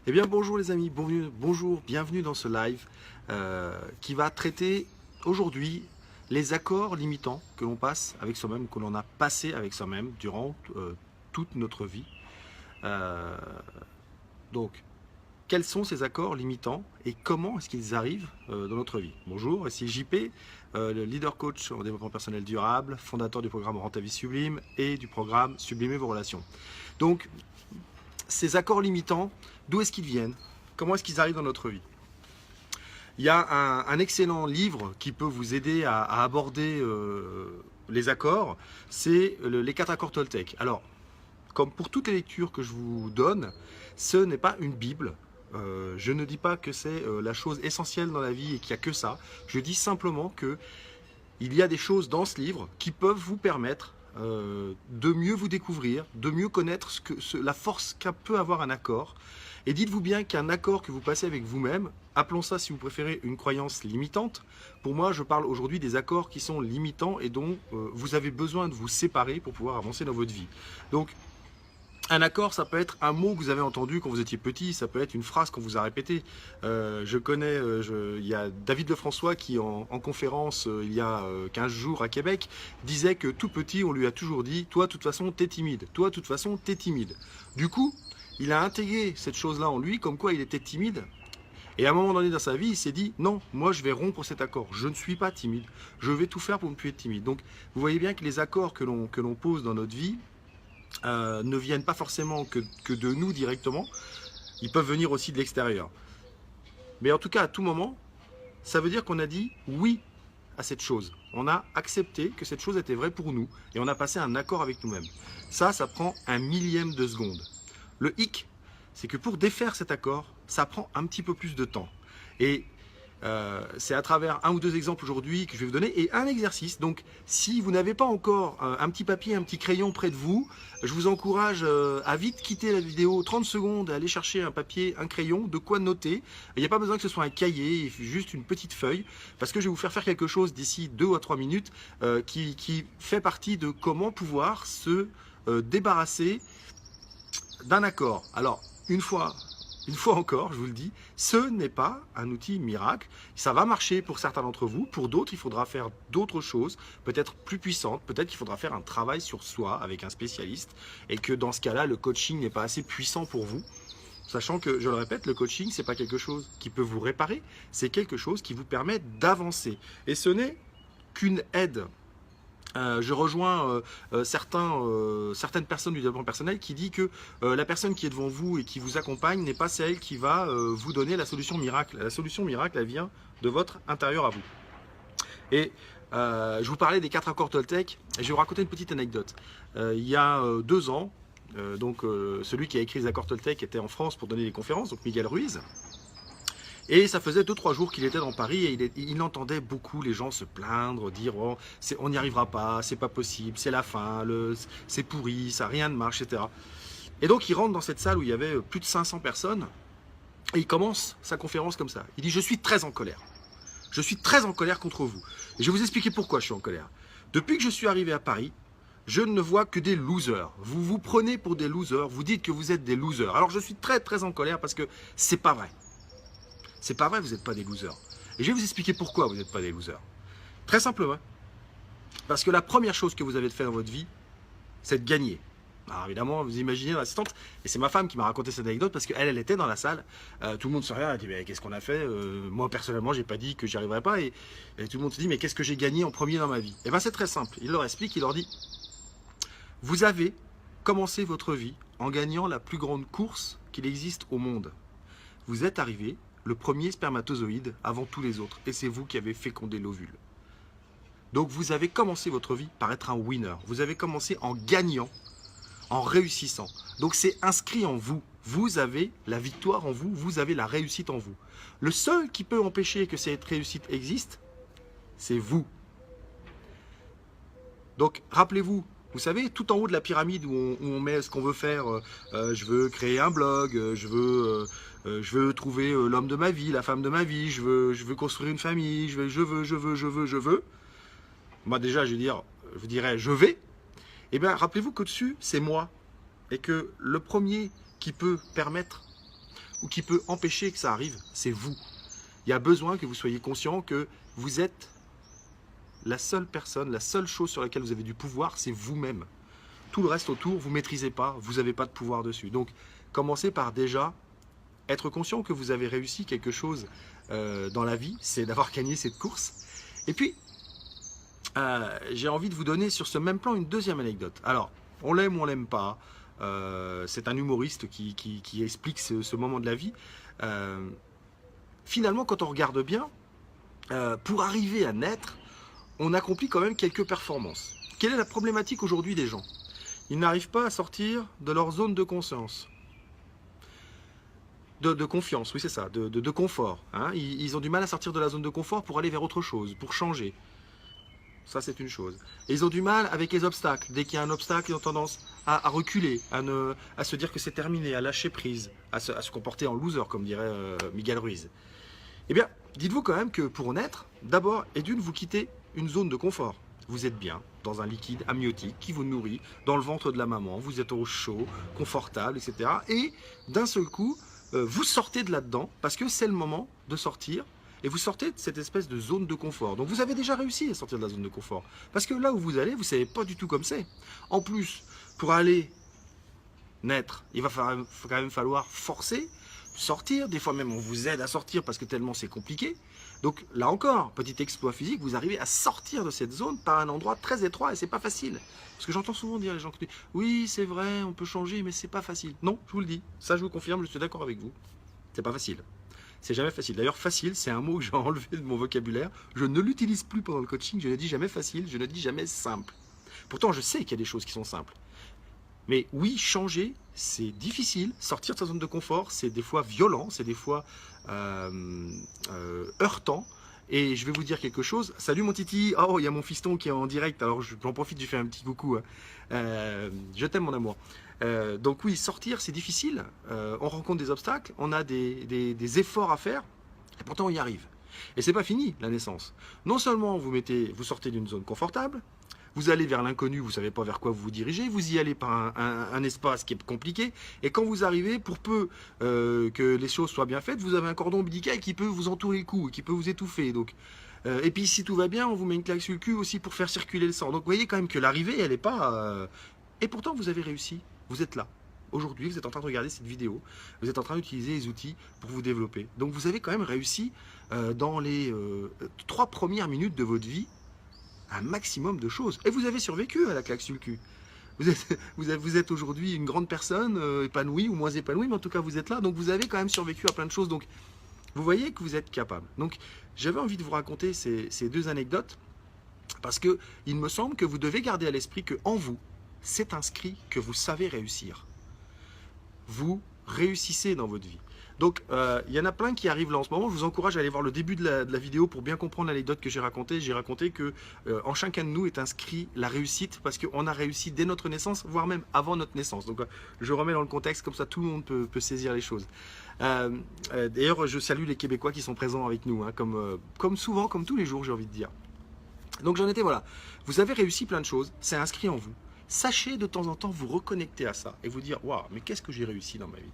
Eh bien bonjour les amis, bonjour, bienvenue dans ce live qui va traiter aujourd'hui les accords limitants que l'on passe avec soi-même, que l'on a passé avec soi-même durant toute notre vie. Euh, donc, quels sont ces accords limitants et comment est-ce qu'ils arrivent dans notre vie? Bonjour, ici JP, le leader coach en développement personnel durable, fondateur du programme Rends ta vie sublime et du programme Sublimer vos relations. Donc, ces accords limitants, d'où est-ce qu'ils viennent? Comment est-ce qu'ils arrivent dans notre vie? Il y a un excellent livre qui peut vous aider à aborder les accords, c'est les 4 accords Toltec. Alors, comme pour toutes les lectures que je vous donne, ce n'est pas une Bible. Je ne dis pas que c'est la chose essentielle dans la vie et qu'il n'y a que ça. Je dis simplement que il y a des choses dans ce livre qui peuvent vous permettre de mieux vous découvrir, de mieux connaître la force qu'a peut avoir un accord. Et dites-vous bien qu'un accord que vous passez avec vous-même, appelons ça si vous préférez une croyance limitante. Pour moi, je parle aujourd'hui des accords qui sont limitants et dont vous avez besoin de vous séparer pour pouvoir avancer dans votre vie. Donc, un accord, ça peut être un mot que vous avez entendu quand vous étiez petit, ça peut être une phrase qu'on vous a répétée. Je connais, il y a David Lefrançois qui, en conférence il y a 15 jours à Québec, disait que tout petit, on lui a toujours dit « Toi, de toute façon, t'es timide. Toi, de toute façon, t'es timide. » Du coup, il a intégré cette chose-là en lui, comme quoi il était timide. Et à un moment donné dans sa vie, il s'est dit « Non, moi, je vais rompre cet accord. Je ne suis pas timide. Je vais tout faire pour ne plus être timide. » Donc, vous voyez bien que les accords que l'on pose dans notre vie, ne viennent pas forcément que de nous directement, ils peuvent venir aussi de l'extérieur. Mais en tout cas, à tout moment, ça veut dire qu'on a dit oui à cette chose. On a accepté que cette chose était vraie pour nous et on a passé un accord avec nous-mêmes. Ça prend un millième de seconde. Le hic, c'est que pour défaire cet accord, ça prend un petit peu plus de temps. Et c'est à travers un ou deux exemples aujourd'hui que je vais vous donner et un exercice. Donc si vous n'avez pas encore un petit papier, un petit crayon près de vous, je vous encourage à vite quitter la vidéo 30 secondes, à aller chercher un papier, un crayon, de quoi noter. Il n'y a pas besoin que ce soit un cahier, juste une petite feuille, parce que je vais vous faire quelque chose d'ici 2 à 3 minutes qui fait partie de comment pouvoir se débarrasser d'un accord. Alors, une fois encore, je vous le dis, ce n'est pas un outil miracle. Ça va marcher pour certains d'entre vous. Pour d'autres, il faudra faire d'autres choses, peut-être plus puissantes. Peut-être qu'il faudra faire un travail sur soi avec un spécialiste et que dans ce cas-là, le coaching n'est pas assez puissant pour vous. Sachant que, je le répète, le coaching, c'est pas quelque chose qui peut vous réparer. C'est quelque chose qui vous permet d'avancer. Et ce n'est qu'une aide. Je rejoins certaines personnes du développement personnel qui dit que la personne qui est devant vous et qui vous accompagne n'est pas celle qui va vous donner la solution miracle. La solution miracle, elle vient de votre intérieur à vous. Et je vous parlais des 4 accords Toltec et je vais vous raconter une petite anecdote. Il y a 2 ans, celui qui a écrit les accords Toltec était en France pour donner des conférences, donc Miguel Ruiz. Et ça faisait 2-3 jours qu'il était dans Paris et il entendait beaucoup les gens se plaindre, dire oh, on n'y arrivera pas, c'est pas possible, c'est la fin, c'est pourri, ça rien ne marche, etc. Et donc il rentre dans cette salle où il y avait plus de 500 personnes et il commence sa conférence comme ça. Il dit je suis très en colère. Je suis très en colère contre vous. Et je vais vous expliquer pourquoi je suis en colère. Depuis que je suis arrivé à Paris, je ne vois que des losers. Vous vous prenez pour des losers, vous dites que vous êtes des losers. Alors je suis très très en colère parce que c'est pas vrai. C'est pas vrai, vous n'êtes pas des losers. Et je vais vous expliquer pourquoi vous n'êtes pas des losers. Très simplement. Parce que la première chose que vous avez fait dans votre vie, c'est de gagner. Alors évidemment, vous imaginez l'assistante, et c'est ma femme qui m'a raconté cette anecdote parce qu'elle était dans la salle, tout le monde se regarde, elle dit mais qu'est-ce qu'on a fait, moi personnellement j'ai pas dit que j'y arriverais pas, et tout le monde se dit mais qu'est-ce que j'ai gagné en premier dans ma vie? Et bien c'est très simple, il leur explique, il leur dit, vous avez commencé votre vie en gagnant la plus grande course qu'il existe au monde. Vous êtes arrivé le premier spermatozoïde avant tous les autres, et c'est vous qui avez fécondé l'ovule. Donc vous avez commencé votre vie par être un winner, vous avez commencé en gagnant, en réussissant. Donc c'est inscrit en vous, vous avez la victoire en vous, vous avez la réussite en vous. Le seul qui peut empêcher que cette réussite existe, c'est vous. Donc rappelez-vous, vous savez, tout en haut de la pyramide où on met ce qu'on veut faire, je veux créer un blog, je veux trouver l'homme de ma vie, la femme de ma vie, je veux construire une famille, je veux. Moi déjà, je vous dirais je vais. Eh bien, rappelez-vous qu'au-dessus, c'est moi. Et que le premier qui peut permettre ou qui peut empêcher que ça arrive, c'est vous. Il y a besoin que vous soyez conscient que vous êtes la seule personne, la seule chose sur laquelle vous avez du pouvoir, c'est vous-même. Tout le reste autour, vous ne maîtrisez pas, vous n'avez pas de pouvoir dessus. Donc, commencez par déjà être conscient que vous avez réussi quelque chose dans la vie, c'est d'avoir gagné cette course. Et puis, j'ai envie de vous donner sur ce même plan une deuxième anecdote. Alors, on l'aime ou on l'aime pas, c'est un humoriste qui explique ce moment de la vie. Finalement, quand on regarde bien, pour arriver à naître, on accomplit quand même quelques performances. Quelle est la problématique aujourd'hui des gens? Ils n'arrivent pas à sortir de leur zone de conscience. De confiance, oui c'est ça, de confort. Hein. Ils ont du mal à sortir de la zone de confort pour aller vers autre chose, pour changer. Ça c'est une chose. Et ils ont du mal avec les obstacles. Dès qu'il y a un obstacle, ils ont tendance à reculer, à se dire que c'est terminé, à lâcher prise, à se comporter en loser, comme dirait Miguel Ruiz. Eh bien, dites-vous quand même que pour naître, d'abord et d'une, vous quittez une zone de confort. Vous êtes bien dans un liquide amniotique qui vous nourrit dans le ventre de la maman, vous êtes au chaud, confortable, etc. Et d'un seul coup, vous sortez de là-dedans parce que c'est le moment de sortir et vous sortez de cette espèce de zone de confort. Donc vous avez déjà réussi à sortir de la zone de confort parce que là où vous allez, vous ne savez pas du tout comme c'est. En plus, pour aller naître, il va quand même falloir forcer, sortir. Des fois même on vous aide à sortir parce que tellement c'est compliqué. Donc là encore, petit exploit physique, vous arrivez à sortir de cette zone par un endroit très étroit et c'est pas facile. Parce que j'entends souvent dire les gens qui disent oui c'est vrai, on peut changer mais c'est pas facile. Non, je vous le dis, ça je vous confirme, je suis d'accord avec vous. C'est pas facile. C'est jamais facile. D'ailleurs facile, c'est un mot que j'ai enlevé de mon vocabulaire. Je ne l'utilise plus pendant le coaching, je ne dis jamais facile, je ne dis jamais simple. Pourtant je sais qu'il y a des choses qui sont simples. Mais oui, changer, c'est difficile. Sortir de sa zone de confort, c'est des fois violent, c'est des fois heurtant. Et je vais vous dire quelque chose. Salut mon titi. Oh, il y a mon fiston qui est en direct. Alors j'en profite, je fais un petit coucou. Je t'aime mon amour. Donc oui, sortir, c'est difficile. On rencontre des obstacles, on a des efforts à faire. Et pourtant, on y arrive. Et c'est pas fini, la naissance. Non seulement vous sortez d'une zone confortable, vous allez vers l'inconnu, vous ne savez pas vers quoi vous vous dirigez, vous y allez par un espace qui est compliqué, et quand vous arrivez, pour peu que les choses soient bien faites, vous avez un cordon ombilical qui peut vous entourer le cou, qui peut vous étouffer. Donc, et puis si tout va bien, on vous met une claque sur le cul aussi pour faire circuler le sang. Donc vous voyez quand même que l'arrivée, elle n'est pas... Et pourtant, vous avez réussi, vous êtes là. Aujourd'hui, vous êtes en train de regarder cette vidéo, vous êtes en train d'utiliser les outils pour vous développer. Donc vous avez quand même réussi dans les 3 premières minutes de votre vie, un maximum de choses. Et vous avez survécu à la claque sur le cul. Vous êtes aujourd'hui une grande personne, épanouie ou moins épanouie, mais en tout cas vous êtes là, donc vous avez quand même survécu à plein de choses. Donc vous voyez que vous êtes capable. Donc j'avais envie de vous raconter ces 2 anecdotes, parce que il me semble que vous devez garder à l'esprit que en vous, c'est inscrit que vous savez réussir. Vous réussissez dans votre vie. Donc, il y en a plein qui arrivent là en ce moment. Je vous encourage à aller voir le début de la vidéo pour bien comprendre l'anecdote que j'ai racontée. J'ai raconté que en chacun de nous est inscrit la réussite parce qu'on a réussi dès notre naissance, voire même avant notre naissance. Donc, je remets dans le contexte, comme ça tout le monde peut saisir les choses. D'ailleurs, je salue les Québécois qui sont présents avec nous, hein, comme souvent, comme tous les jours, j'ai envie de dire. Donc, j'en étais, voilà. Vous avez réussi plein de choses, c'est inscrit en vous. Sachez de temps en temps vous reconnecter à ça et vous dire « Waouh, mais qu'est-ce que j'ai réussi dans ma vie ?»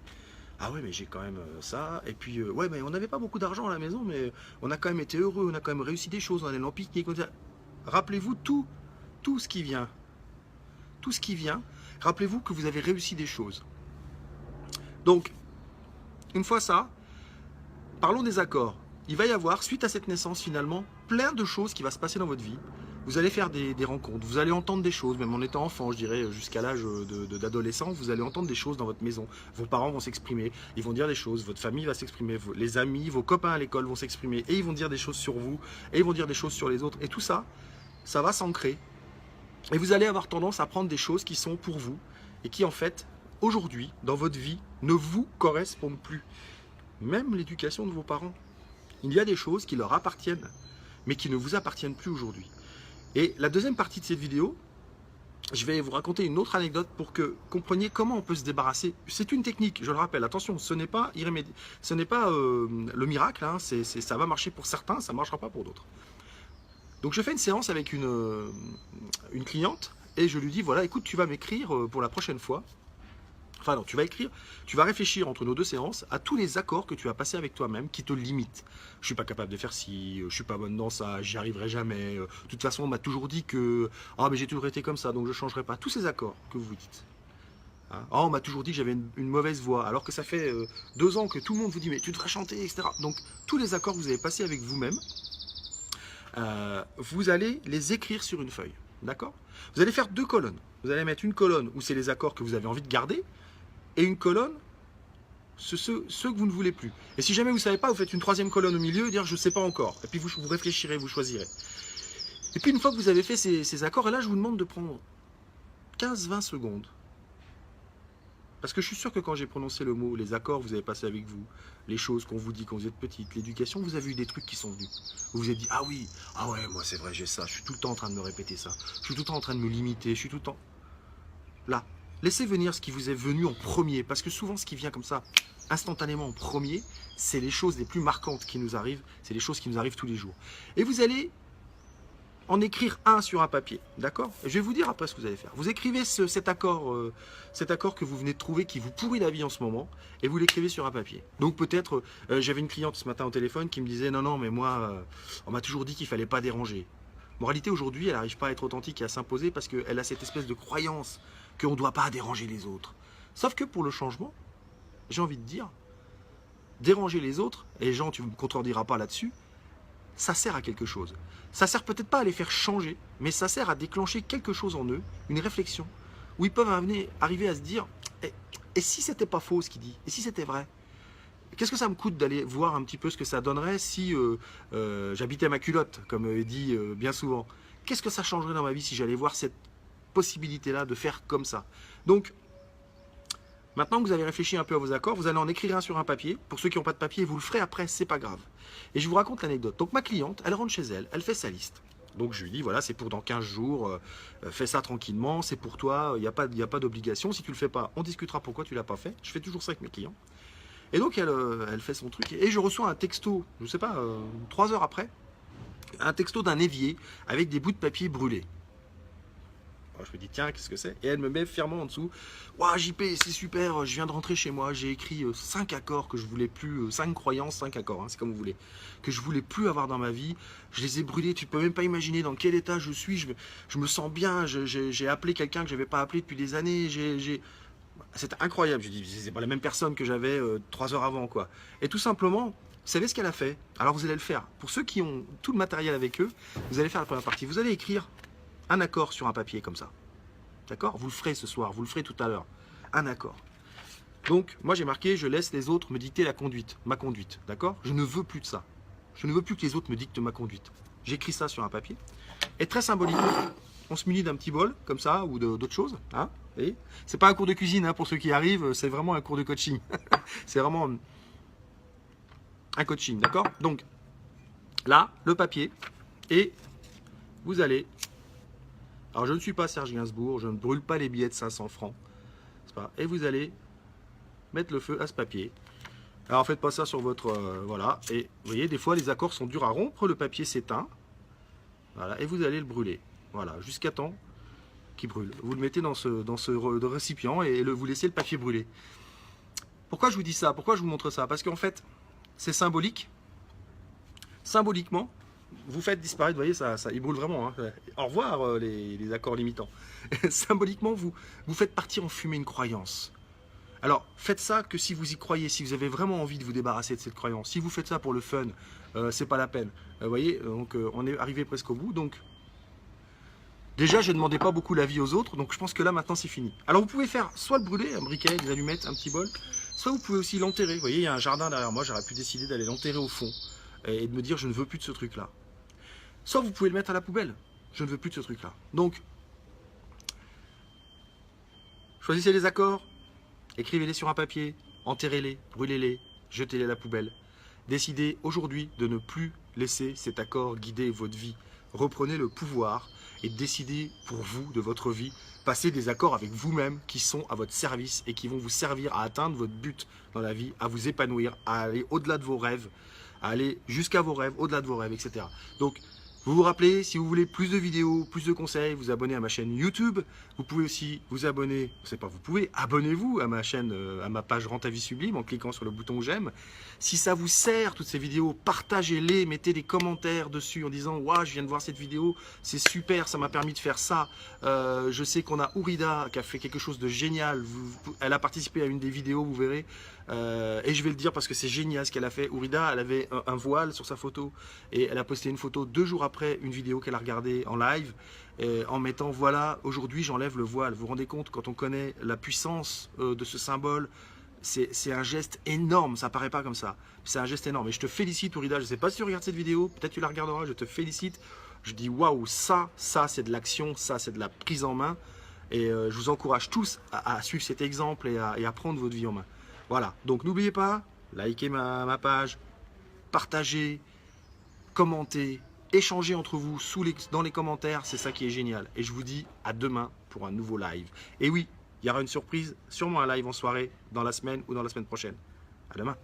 Ah ouais, mais j'ai quand même ça. Et puis, ouais, mais on n'avait pas beaucoup d'argent à la maison, mais on a quand même été heureux, on a quand même réussi des choses, on allait en pique-nique. Rappelez-vous tout ce qui vient. Tout ce qui vient, rappelez-vous que vous avez réussi des choses. Donc, une fois ça, parlons des accords. Il va y avoir, suite à cette naissance finalement, plein de choses qui vont se passer dans votre vie. Vous allez faire des rencontres, vous allez entendre des choses, même en étant enfant, je dirais, jusqu'à l'âge d'adolescent, vous allez entendre des choses dans votre maison. Vos parents vont s'exprimer, ils vont dire des choses, votre famille va s'exprimer, les amis, vos copains à l'école vont s'exprimer, et ils vont dire des choses sur vous, et ils vont dire des choses sur les autres. Et tout ça, ça va s'ancrer. Et vous allez avoir tendance à prendre des choses qui sont pour vous, et qui en fait, aujourd'hui, dans votre vie, ne vous correspondent plus. Même l'éducation de vos parents. Il y a des choses qui leur appartiennent, mais qui ne vous appartiennent plus aujourd'hui. Et la deuxième partie de cette vidéo, je vais vous raconter une autre anecdote pour que vous compreniez comment on peut se débarrasser. C'est une technique, je le rappelle, attention, ce n'est pas le miracle, hein, ça va marcher pour certains, ça ne marchera pas pour d'autres. Donc je fais une séance avec une cliente et je lui dis, voilà, écoute, tu vas m'écrire pour la prochaine fois Enfin non, tu vas réfléchir entre nos deux séances à tous les accords que tu as passés avec toi-même qui te limitent. Je suis pas capable de faire ci, je suis pas bonne dans ça, j'y arriverai jamais. De toute façon, on m'a toujours dit que ah mais j'ai toujours été comme ça, donc je changerai pas. Tous ces accords que vous vous dites. Hein. Ah, on m'a toujours dit que j'avais une mauvaise voix, alors que ça fait 2 ans que tout le monde vous dit mais tu devrais chanter, etc. Donc tous les accords que vous avez passés avec vous-même, vous allez les écrire sur une feuille. D'accord? Vous allez faire 2 colonnes. Vous allez mettre une colonne où c'est les accords que vous avez envie de garder, et une colonne, ceux que vous ne voulez plus. Et si jamais vous ne savez pas, vous faites une 3e colonne au milieu et dire je ne sais pas encore. Et puis vous réfléchirez, vous choisirez. Et puis une fois que vous avez fait ces accords, et là je vous demande de prendre 15-20 secondes. Parce que je suis sûr que quand j'ai prononcé le mot, les accords que vous avez passés avec vous, les choses qu'on vous dit quand vous êtes petite, l'éducation, vous avez eu des trucs qui sont venus. Vous vous êtes dit, ah oui, ah ouais, moi c'est vrai, j'ai ça, je suis tout le temps en train de me répéter ça. Je suis tout le temps en train de me limiter, je suis tout le temps... Là, laissez venir ce qui vous est venu en premier, parce que souvent ce qui vient comme ça, instantanément en premier, c'est les choses les plus marquantes qui nous arrivent, c'est les choses qui nous arrivent tous les jours. Et vous allez en écrire un sur un papier, d'accord? Je vais vous dire après ce que vous allez faire. Vous écrivez cet accord que vous venez de trouver, qui vous pourrit la vie en ce moment, et vous l'écrivez sur un papier. Donc peut-être, j'avais une cliente ce matin au téléphone qui me disait, non, mais moi, on m'a toujours dit qu'il fallait pas déranger. Moralité, aujourd'hui, elle n'arrive pas à être authentique et à s'imposer parce qu'elle a cette espèce de croyance qu'on ne doit pas déranger les autres. Sauf que pour le changement, j'ai envie de dire, déranger les autres, et Jean, tu ne me contrediras pas là-dessus, ça sert à quelque chose. Ça sert peut-être pas à les faire changer, mais ça sert à déclencher quelque chose en eux, une réflexion, où ils peuvent arriver à se dire, et si c'était pas faux ce qu'il dit, et si c'était vrai? Qu'est-ce que ça me coûte d'aller voir un petit peu ce que ça donnerait si j'habitais ma culotte, comme dit bien souvent? Qu'est-ce que ça changerait dans ma vie si j'allais voir cette possibilité-là de faire comme ça? Donc, maintenant que vous avez réfléchi un peu à vos accords, vous allez en écrire un sur un papier. Pour ceux qui n'ont pas de papier, vous le ferez après, c'est pas grave. Et je vous raconte l'anecdote. Donc ma cliente, elle rentre chez elle, elle fait sa liste. Donc je lui dis, voilà, c'est pour dans 15 jours, fais ça tranquillement, c'est pour toi, il n'y a pas d'obligation. Si tu ne le fais pas, on discutera pourquoi tu ne l'as pas fait. Je fais toujours ça avec mes clients. Et donc elle fait son truc. Et je reçois un texto, je ne sais pas, 3 heures après, un texto d'un évier avec des bouts de papier brûlés. Alors, je me dis, tiens, qu'est-ce que c'est? Et elle me met fièrement en dessous. Waouh, JP, c'est super, je viens de rentrer chez moi, j'ai écrit 5 accords que je voulais plus, 5 croyances, 5 accords, hein, c'est comme vous voulez, que je voulais plus avoir dans ma vie. Je les ai brûlés, tu peux même pas imaginer dans quel état je suis, je me sens bien, j'ai appelé quelqu'un que je n'avais pas appelé depuis des années, c'était incroyable. Je dis, c'est pas la même personne que j'avais 3 heures avant, quoi. Et tout simplement, vous savez ce qu'elle a fait? Alors vous allez le faire. Pour ceux qui ont tout le matériel avec eux, vous allez faire la première partie. Vous allez écrire un accord sur un papier comme ça. D'accord? Vous le ferez ce soir, vous le ferez tout à l'heure. Un accord. Donc, moi j'ai marqué, je laisse les autres me dicter la conduite, ma conduite. D'accord? Je ne veux plus de ça. Je ne veux plus que les autres me dictent ma conduite. J'écris ça sur un papier. Et très symboliquement, on se munit d'un petit bol, comme ça, ou d'autres choses. Hein? Et c'est pas un cours de cuisine hein, pour ceux qui arrivent, c'est vraiment un cours de coaching. C'est vraiment un coaching, d'accord? Donc, là, le papier, et vous allez... Alors, je ne suis pas Serge Gainsbourg, je ne brûle pas les billets de 500 francs. Et vous allez mettre le feu à ce papier. Alors, faites pas ça sur votre... voilà. Et vous voyez, des fois, les accords sont durs à rompre. Le papier s'éteint. Voilà. Et vous allez le brûler. Voilà. Jusqu'à temps qu'il brûle. Vous le mettez dans ce récipient et vous laissez le papier brûler. Pourquoi je vous dis ça? Pourquoi je vous montre ça? Parce qu'en fait, c'est symbolique. Symboliquement, vous faites disparaître, vous voyez, ça il brûle vraiment. Hein. Au revoir les accords limitants. Symboliquement, vous faites partir en fumée une croyance. Alors, faites ça que si vous y croyez, si vous avez vraiment envie de vous débarrasser de cette croyance. Si vous faites ça pour le fun, c'est pas la peine. Vous voyez, donc on est arrivé presque au bout. Donc, déjà, je ne demandais pas beaucoup l'avis aux autres, donc je pense que là, maintenant, c'est fini. Alors, vous pouvez faire soit le brûler, un briquet, des allumettes, un petit bol, soit vous pouvez aussi l'enterrer. Vous voyez, il y a un jardin derrière moi, j'aurais pu décider d'aller l'enterrer au fond et de me dire, je ne veux plus de ce truc-là. Soit vous pouvez le mettre à la poubelle. Je ne veux plus de ce truc-là. Donc, choisissez les accords, écrivez-les sur un papier, enterrez-les, brûlez-les, jetez-les à la poubelle. Décidez aujourd'hui de ne plus laisser cet accord guider votre vie. Reprenez le pouvoir et décidez pour vous de votre vie. Passez des accords avec vous-même qui sont à votre service et qui vont vous servir à atteindre votre but dans la vie, à vous épanouir, à aller au-delà de vos rêves, à aller jusqu'à vos rêves, au-delà de vos rêves, etc. Donc, Vous vous rappelez, si vous voulez plus de vidéos, plus de conseils, vous abonnez à ma chaîne YouTube. Vous pouvez aussi vous abonner, c'est pas vous pouvez, abonnez-vous à ma chaîne, à ma page Rends ta vie sublime en cliquant sur le bouton j'aime. Si ça vous sert, toutes ces vidéos, partagez-les, mettez des commentaires dessus en disant « Waouh, je viens de voir cette vidéo, c'est super, ça m'a permis de faire ça. Je sais qu'on a Ourida qui a fait quelque chose de génial. Elle a participé à une des vidéos, vous verrez. Et je vais le dire parce que c'est génial ce qu'elle a fait. Ourida, elle avait un voile sur sa photo et elle a posté une photo 2 jours après une vidéo qu'elle a regardée en live en mettant voilà, aujourd'hui j'enlève le voile. Vous vous rendez compte, quand on connaît la puissance de ce symbole, c'est un geste énorme, ça paraît pas comme ça. C'est un geste énorme et je te félicite Ourida, je ne sais pas si tu regardes cette vidéo, peut-être tu la regarderas, je te félicite. Je dis waouh, ça c'est de l'action, ça c'est de la prise en main et je vous encourage tous à suivre cet exemple et à prendre votre vie en main. Voilà, donc n'oubliez pas, likez ma page, partagez, commentez, échangez entre vous dans les commentaires, c'est ça qui est génial. Et je vous dis à demain pour un nouveau live. Et oui, il y aura une surprise, sûrement un live en soirée dans la semaine ou dans la semaine prochaine. À demain.